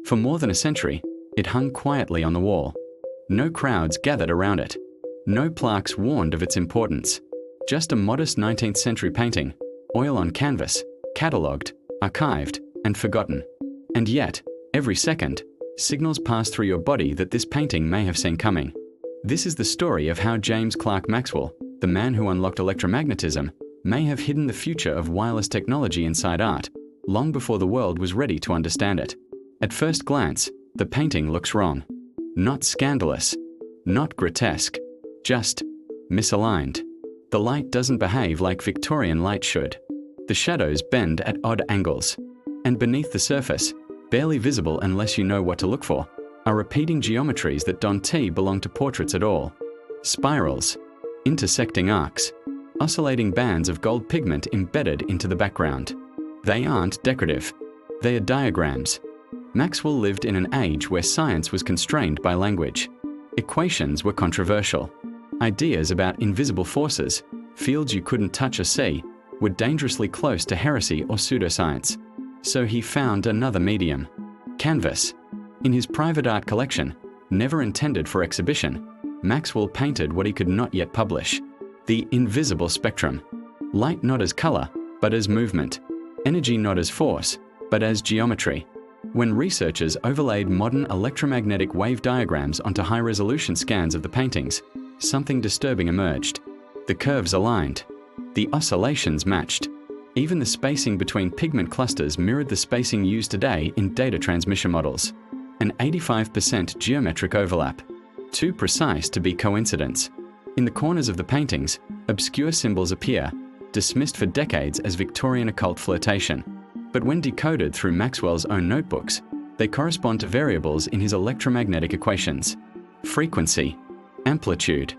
For more than a century, it hung quietly on the wall. No crowds gathered around it. No plaques warned of its importance. Just a modest 19th century painting, oil on canvas, catalogued, archived, and forgotten. And yet, every second, signals pass through your body that this painting may have seen coming. This is the story of how James Clerk Maxwell, the man who unlocked electromagnetism, may have hidden the future of wireless technology inside art, long before the world was ready to understand it. At first glance, the painting looks wrong. Not scandalous, not grotesque, just misaligned. The light doesn't behave like Victorian light should. The shadows bend at odd angles. And beneath the surface, barely visible unless you know what to look for, are repeating geometries that don't belong to portraits at all. Spirals, intersecting arcs, oscillating bands of gold pigment embedded into the background. They aren't decorative. They are diagrams. Maxwell lived in an age where science was constrained by language. Equations were controversial. Ideas about invisible forces, fields you couldn't touch or see, were dangerously close to heresy or pseudoscience. So he found another medium: canvas. In his private art collection, never intended for exhibition, Maxwell painted what he could not yet publish: the invisible spectrum. Light not as color, but as movement. Energy not as force, but as geometry. When researchers overlaid modern electromagnetic wave diagrams onto high-resolution scans of the paintings, something disturbing emerged. The curves aligned. The oscillations matched. Even the spacing between pigment clusters mirrored the spacing used today in data transmission models. An 85% geometric overlap. Too precise to be coincidence. In the corners of the paintings, obscure symbols appear, dismissed for decades as Victorian occult flirtation. But when decoded through Maxwell's own notebooks, they correspond to variables in his electromagnetic equations: frequency, amplitude,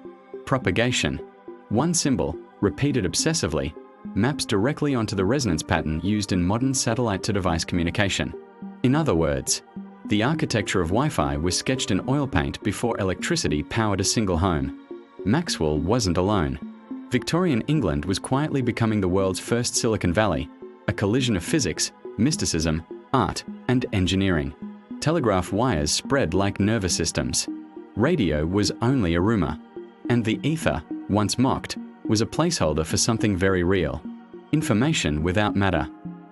propagation. One symbol, repeated obsessively, maps directly onto the resonance pattern used in modern satellite-to-device communication. In other words, the architecture of Wi-Fi was sketched in oil paint before electricity powered a single home. Maxwell wasn't alone. Victorian England was quietly becoming the world's first Silicon Valley, a collision of physics, mysticism, art, and engineering. Telegraph wires spread like nervous systems. Radio was only a rumor. And the ether, once mocked, was a placeholder for something very real: information without matter.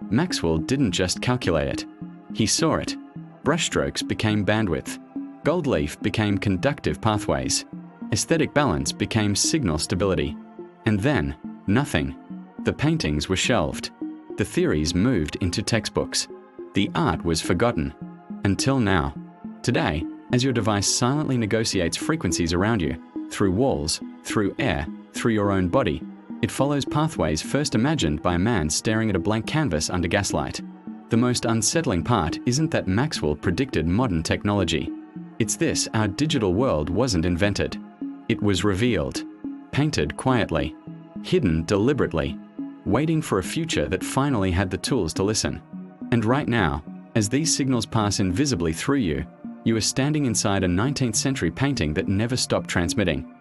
Maxwell didn't just calculate it. He saw it. Brushstrokes became bandwidth. Gold leaf became conductive pathways. Aesthetic balance became signal stability. And then, nothing. The paintings were shelved. The theories moved into textbooks. The art was forgotten. Until now. Today, as your device silently negotiates frequencies around you, through walls, through air, through your own body, it follows pathways first imagined by a man staring at a blank canvas under gaslight. The most unsettling part isn't that Maxwell predicted modern technology. It's this: our digital world wasn't invented. It was revealed, painted quietly, hidden deliberately, waiting for a future that finally had the tools to listen. And right now, as these signals pass invisibly through you, you are standing inside a 19th century painting that never stopped transmitting.